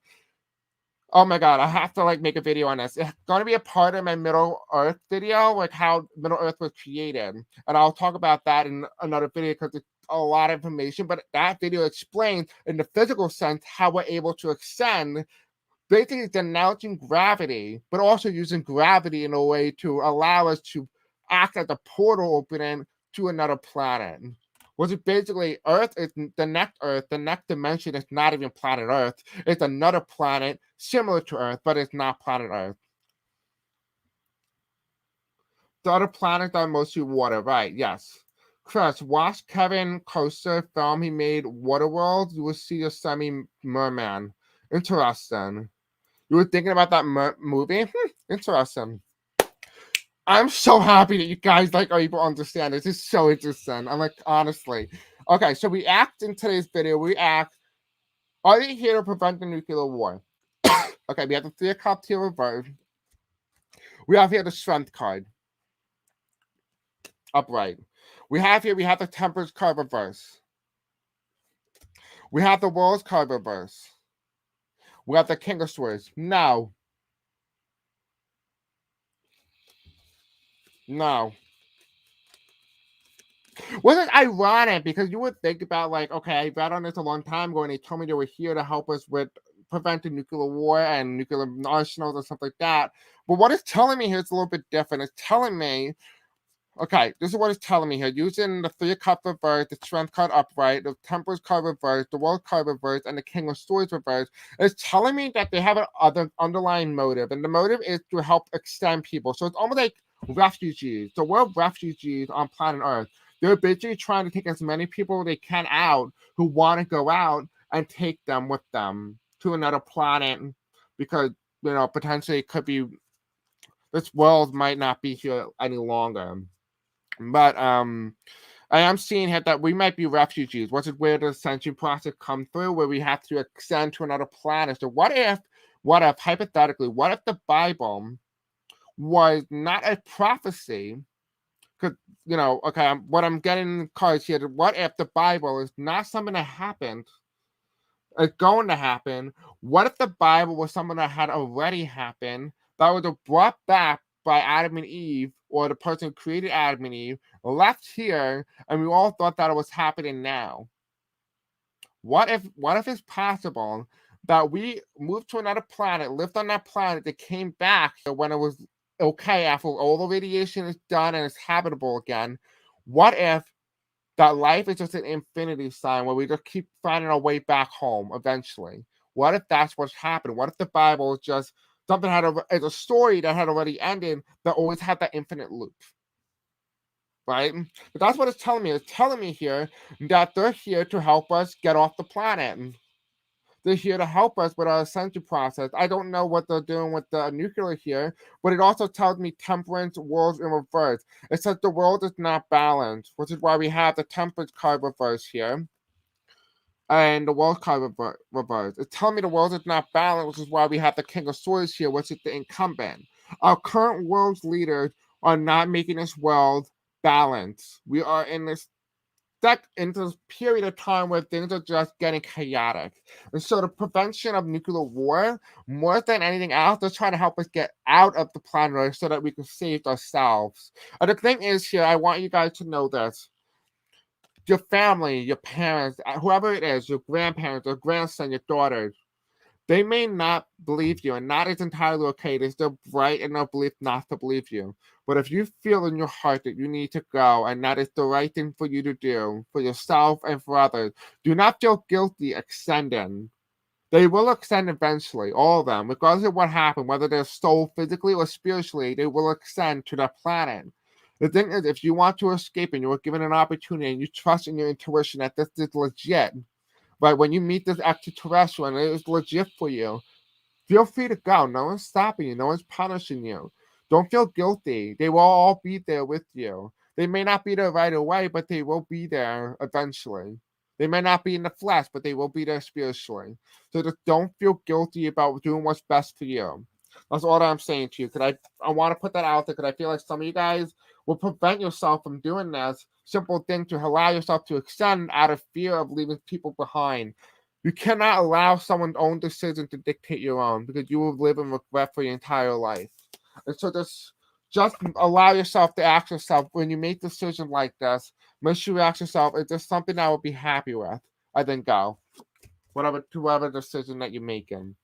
Oh my god, I have to make a video on this. It's gonna be a part of my Middle Earth video, like how Middle Earth was created. And I'll talk about that in another video because it's a lot of information. But that video explains in the physical sense how we're able to ascend, basically denouncing gravity, but also using gravity in a way to allow us to act as a portal opening to another planet. Which is basically Earth is the next Earth, the next dimension is not even planet Earth. It's another planet similar to Earth, but it's not planet Earth. The other planets are mostly water, right? Yes. Chris, watch Kevin Costner film he made, Waterworld. You will see a semi-merman. Interesting. You were thinking about that movie? Interesting. I'm so happy that you guys are able to understand this. It's so interesting. I'm honestly. Okay, so we act in today's video. We act, are they here to prevent the nuclear war? Okay, we have the 3 of Cups here reversed. We have here the Strength card. Upright. We have the Temperance card reverse. We have the World's card reverse. We have the King of Swords. No. No. Well, it's ironic because you would think about okay, I read on this a long time ago and they told me they were here to help us with preventing nuclear war and nuclear arsenals and stuff like that. But what it's telling me here is a little bit different. It's telling me, okay, this is what it's telling me here. Using the 3 of Cups reversed, the Strength card upright, the Temperance card reversed, the World card reversed, and the King of Swords reversed. It's telling me that they have an other underlying motive, and the motive is to help extend people. So it's almost like refugees. So we're refugees on planet Earth. They're basically trying to take as many people they can out who want to go out and take them with them to another planet, because potentially it could be this world might not be here any longer. But I am seeing here that we might be refugees, which is where the ascension process comes through, where we have to ascend to another planet. So what if hypothetically, what if the Bible was not a prophecy? Because okay, what I'm getting cards here. What if the Bible is not something that happened? It's going to happen. What if the Bible was something that had already happened, that was brought back by Adam and Eve, or the person who created Adam and Eve, left here, and we all thought that it was happening now? What if it's possible that we moved to another planet, lived on that planet, that came back when it was okay after all the radiation is done and it's habitable again? What if that life is just an infinity sign where we just keep finding our way back home eventually? What if that's what's happened? What if the Bible is just something is a story that had already ended, that always had that infinite loop? Right? But that's what it's telling me. It's telling me here that they're here to help us get off the planet. They're here to help us with our ascension process. I don't know what they're doing with the nuclear here, but it also tells me temperance, worlds in reverse. It says the world is not balanced, which is why we have the temperance card reverse here, and the world card reverse. It's telling me the world is not balanced, which is why we have the King of Swords here, which is the incumbent. Our current world's leaders are not making this world balanced. We are in this period of time where things are just getting chaotic. And so the prevention of nuclear war, more than anything else, they're trying to help us get out of the planet Earth so that we can save ourselves. And the thing is here, I want you guys to know this. Your family, your parents, whoever it is, your grandparents, your grandson, your daughters, they may not believe you, and that is entirely okay. They're still right in their belief not to believe you. But if you feel in your heart that you need to go, and that is the right thing for you to do, for yourself and for others, do not feel guilty extending. They will extend eventually, all of them, regardless of what happened, whether they're stole physically or spiritually, they will extend to the planet. The thing is, if you want to escape and you are given an opportunity and you trust in your intuition that this is legit, but when you meet this extraterrestrial and it is legit for you, feel free to go. No one's stopping you. No one's punishing you. Don't feel guilty. They will all be there with you. They may not be there right away, but they will be there eventually. They may not be in the flesh, but they will be there spiritually. So just don't feel guilty about doing what's best for you. That's all that I'm saying to you. Because I want to put that out there, because I feel like some of you guys will prevent yourself from doing this simple thing to allow yourself to extend out of fear of leaving people behind. You cannot allow someone's own decision to dictate your own, because you will live in regret for your entire life. And so just allow yourself to ask yourself, when you make decisions like this, make sure you ask yourself, is this something I would be happy with? And then go. Whatever decision that you're making.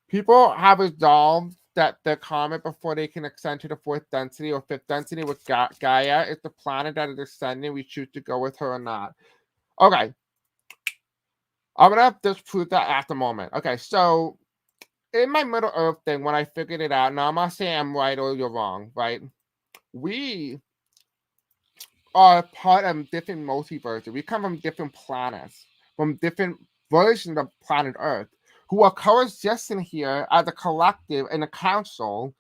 People have resolved that their karma before they can ascend to the 4th density or 5th density with Gaia is the planet that is ascending. We choose to go with her or not. Okay. I'm going to disprove that at the moment. Okay, so in my Middle Earth thing, when I figured it out, now I'm not saying I'm right or you're wrong, right? We are part of different multiverses. We come from different planets, from different versions of planet Earth, who are coexisting here as a collective and a council,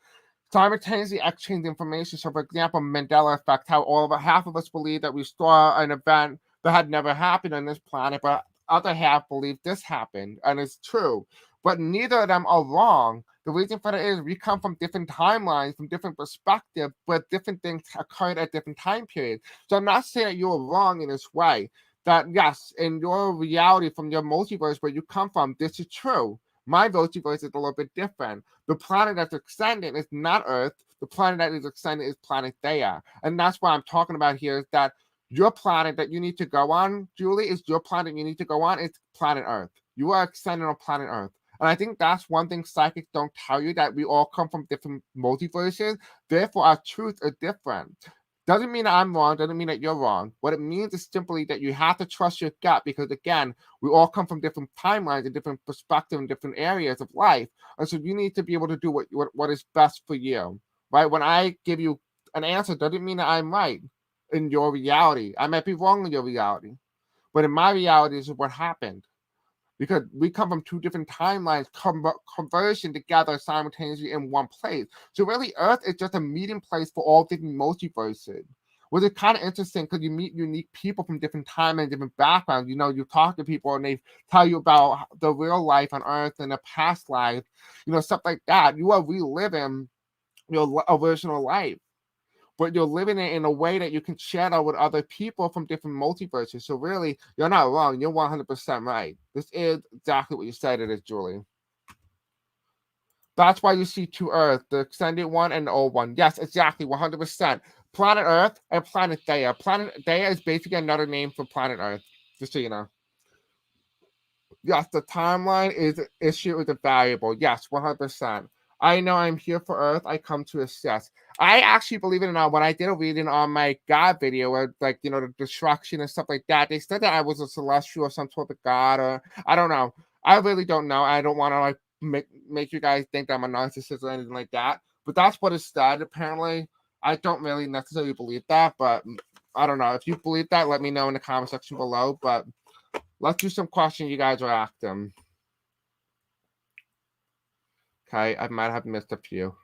simultaneously exchange information. So, for example, Mandela effect, how half of us believe that we saw an event that had never happened on this planet, but other half believe this happened, and it's true. But neither of them are wrong. The reason for that is we come from different timelines, from different perspectives, but different things occurred at different time periods. So I'm not saying that you're wrong in this way. That yes, in your reality from your multiverse where you come from, this is true. My multiverse is a little bit different. The planet that's extending is not Earth. The planet that is extending is planet Theia. And that's what I'm talking about here, is that Your planet that you need to go on, Julie, is your planet you need to go on. It's planet Earth. You are extended on planet Earth. And I think that's one thing psychics don't tell you, that we all come from different multiverses. Therefore, our truths are different. Doesn't mean that I'm wrong, doesn't mean that you're wrong. What it means is simply that you have to trust your gut, because again, we all come from different timelines and different perspectives and different areas of life. And so you need to be able to do what is best for you. Right? When I give you an answer, doesn't mean that I'm right in your reality. I might be wrong in your reality. But in my reality, this is what happened. Because we come from two different timelines conversion together simultaneously in one place. So really, Earth is just a meeting place for all different multiverses. Which is kind of interesting, because you meet unique people from different time and different backgrounds. You know, you talk to people and they tell you about the real life on Earth and the past life, stuff like that. You are reliving your original life, but you're living it in a way that you can share that with other people from different multiverses. So really, you're not wrong. You're 100% right. This is exactly what you said it is, Julie. That's why you see two Earths, the extended one and the old one. Yes, exactly, 100%. Planet Earth and Planet Theia. Planet Theia is basically another name for Planet Earth, just so you know. Yes, the timeline is an issue with the variable. Yes, 100%. I know I'm here for Earth. I come to assess. I actually, believe it or not, when I did a reading on my God video, where the destruction and stuff like that, they said that I was a celestial or some sort of God, or I don't know. I really don't know. I don't want to make you guys think that I'm a narcissist or anything like that. But that's what it said. Apparently, I don't really necessarily believe that, but I don't know. If you believe that, let me know in the comment section below. But let's do some questions you guys are asking. Okay, I might have missed a few.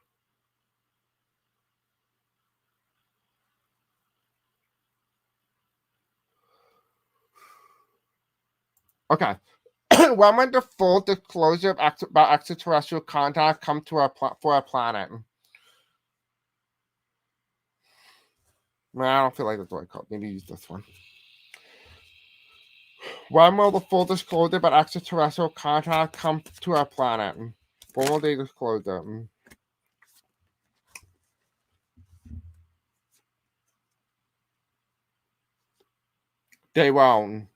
Okay. When the full disclosure about extraterrestrial contact come to for our planet? Man, I don't feel like that's what I call it. Maybe use this one. When will the full disclosure about extraterrestrial contact come to our planet? When will they disclose it? They won't.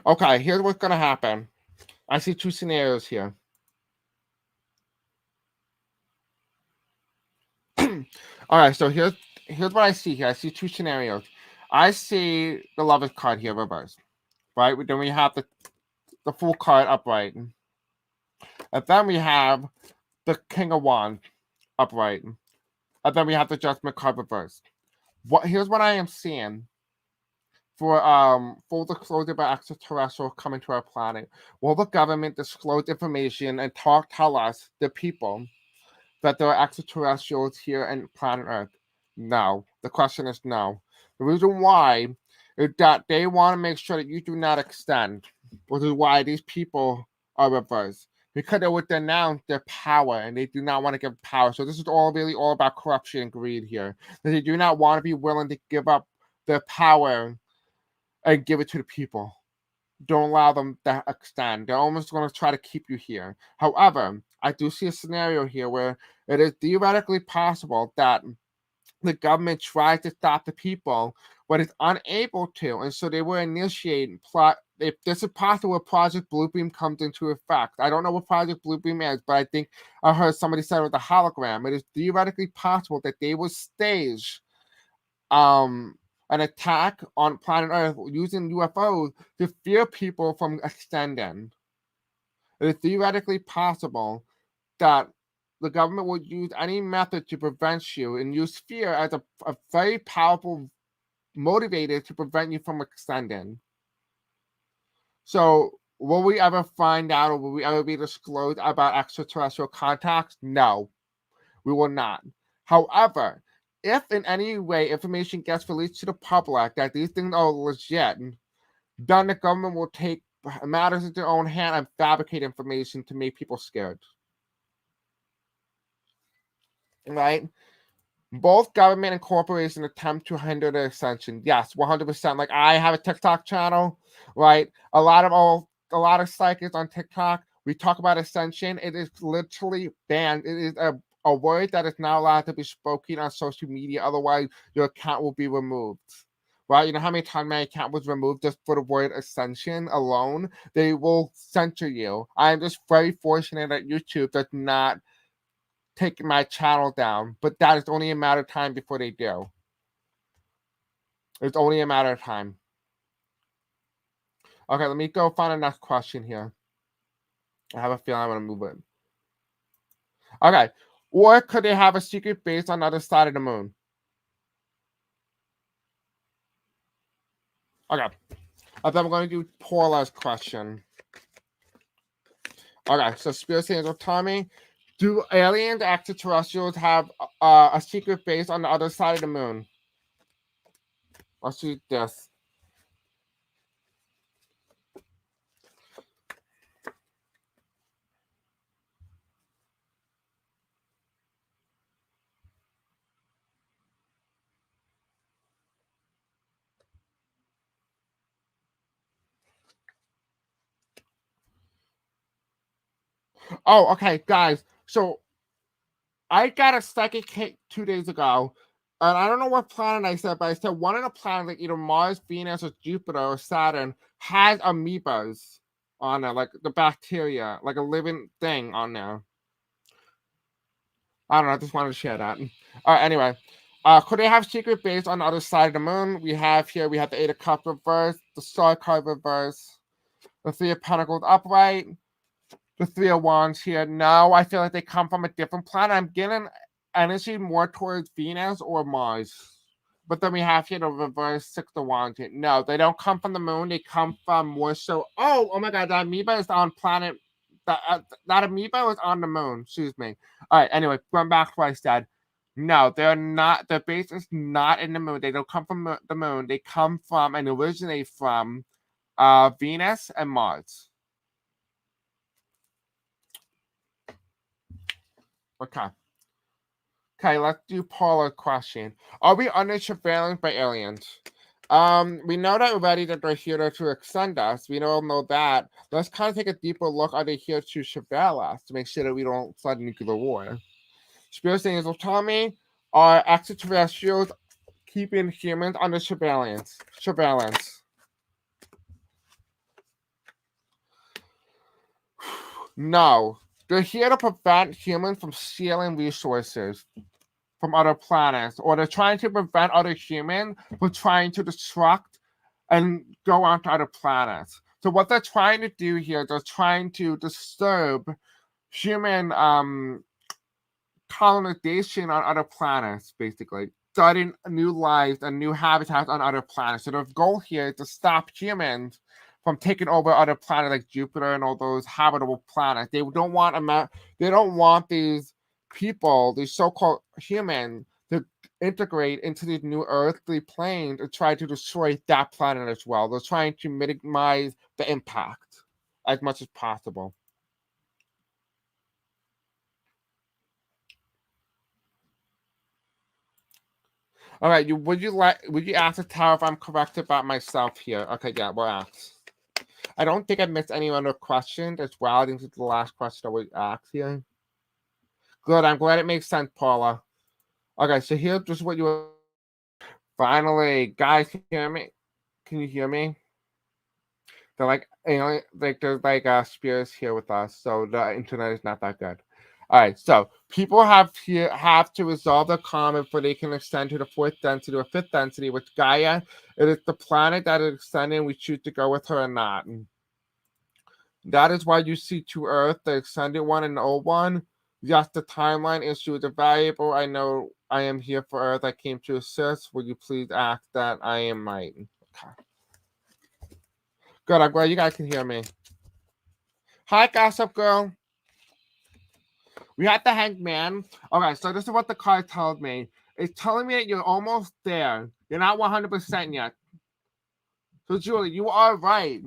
Okay, here's what's gonna happen. I see two scenarios here. All right, so here's what I see here. I see two scenarios. I see the Lovers card here reversed, right? Then we have the Fool card upright, and then we have the King of Wands upright, and then we have the Judgment card reversed. Here's what I am seeing for full disclosure about extraterrestrial coming to our planet. Will the government disclose information and tell us, the people, that there are extraterrestrials here on planet Earth? No. The question is no. The reason why is that they want to make sure that you do not extend, which is why these people are reversed. Because they would denounce their power and they do not want to give power. So this is all about corruption and greed here. That they do not want to be willing to give up their power and give it to the people. Don't allow them to extend. They're almost going to try to keep you here. However, I do see a scenario here where it is theoretically possible that the government tries to stop the people, but it's unable to, and so they will initiate plot. If this is possible, where Project Bluebeam comes into effect. I don't know what Project Bluebeam is, but I think I heard somebody say it with a hologram. It is theoretically possible that they will stage an attack on planet Earth using UFOs to fear people from extending. It is theoretically possible that the government would use any method to prevent you and use fear as a very powerful motivator to prevent you from extending. So, will we ever find out, or will we ever be disclosed about extraterrestrial contacts? No, we will not. However, if in any way information gets released to the public that these things are legit, then the government will take matters into their own hand and fabricate information to make people scared. Right? Both government and corporation attempt to hinder the ascension. Yes, 100%. Like, I have a TikTok channel, right? A lot of psychics on TikTok, we talk about ascension. It is literally banned. It is a a word that is not allowed to be spoken on social media. Otherwise, your account will be removed. Right? You know how many times my account was removed just for the word ascension alone? They will censor you. I am just very fortunate that YouTube does not take my channel down, but that is only a matter of time before they do. It's only a matter of time. Okay, let me go find the next question here. I have a feeling I'm going to move it. Okay. Or could they have a secret base on the other side of the moon? Okay. I thought we're going to do Paula's question. Okay, so Spirit Angel Tommy, do aliens, extraterrestrials have a secret base on the other side of the moon? Let's see this. Oh, okay, guys. So I got a psychic hit 2 days ago, and I don't know what planet I said, but I said one of the planets, like either Mars, Venus, or Jupiter, or Saturn, has amoebas on there, like the bacteria, like a living thing on there. I don't know. I just wanted to share that. Anyway, could they have secret base on the other side of the moon? We have the Eight of Cups reverse, the Star card reverse, the Three of Pentacles upright, the Three of Wands here. No, I feel like they come from a different planet. I'm getting energy more towards Venus or Mars. But then we have here the reverse Six of Wands here. No, they don't come from the moon. They come from more so. Oh my God, that amoeba is on planet. That amoeba was on the moon. Excuse me. All right. Anyway, going back to what I said. No, they're not. Their base is not in the moon. They don't come from the moon. They come from and originate from Venus and Mars. Okay. Okay, let's do Paula's question. Are we under surveillance by aliens? We know that already that they're here to extend us. We don't know that. Let's kind of take a deeper look. Are they here to surveil us to make sure that we don't start a nuclear war? Spirit Angel tell me, are extraterrestrials keeping humans under surveillance? No. They're here to prevent humans from stealing resources from other planets, or they're trying to prevent other humans from trying to destruct and go on to other planets. So what they're trying to do here, they're trying to disturb human colonization on other planets, basically. Starting new lives and new habitats on other planets. So their goal here is to stop humans from taking over other planets like Jupiter and all those habitable planets. They don't want these people, these so-called humans, to integrate into these new earthly planes and try to destroy that planet as well. They're trying to minimize the impact as much as possible. All right, would you ask the tower if I'm correct about myself here? Okay, yeah, we'll ask. I don't think I missed any other questions as well. I think this is the last question that we asked here. Good, I'm glad it makes sense, Paula. Okay, so here's just what you finally, guys, can you hear me? Can you hear me? They're like, there's like spirits here with us, so the internet is not that good. All right, so people have to resolve the karma before they can extend to the fourth density or fifth density, which Gaia, it is the planet that is extending. We choose to go with her or not. And that is why you see two Earth, the extended one and the old one. Yes, the timeline issue is a variable. I know I am here for Earth. I came to assist. Would you please ask that I am right? Okay. Good, I'm glad you guys can hear me. Hi, Gossip Girl. We had the Hanged Man. Okay, so this is what the card told me. It's telling me that you're almost there. You're not 100% yet. So, Julie, you are right,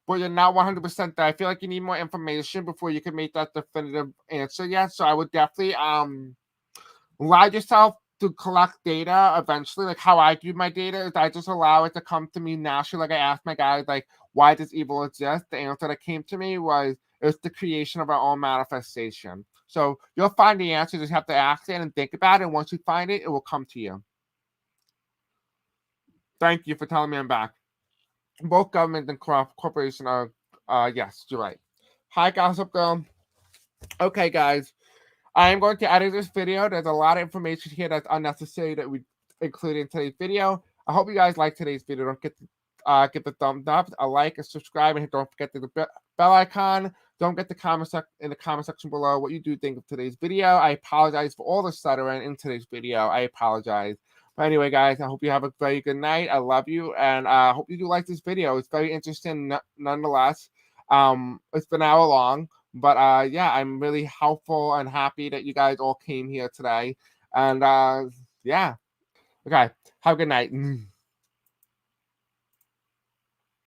but you're not 100% there. I feel like you need more information before you can make that definitive answer yet. So, I would definitely allow yourself to collect data eventually. Like how I do my data is I just allow it to come to me naturally. Like I asked my guys, like, why does evil exist? The answer that came to me was it's the creation of our own manifestation. So you'll find the answer. You just have to ask it and think about it. And once you find it, it will come to you. Thank you for telling me I'm back. Both government and corporation are, yes, you're right. Hi, Gossip Girl. Okay, guys. I am going to edit this video. There's a lot of information here that's unnecessary that we included in today's video. I hope you guys like today's video. Don't get give the thumbs up, a like, and subscribe, and don't forget the bell icon. Don't get in the comment section below what you do think of today's video. I apologize for all the stuttering in today's video. I apologize. But anyway, guys, I hope you have a very good night. I love you, and I hope you do like this video. It's very interesting, nonetheless. It's been an hour long. But yeah, I'm really helpful and happy that you guys all came here today. And yeah. Okay. Have a good night.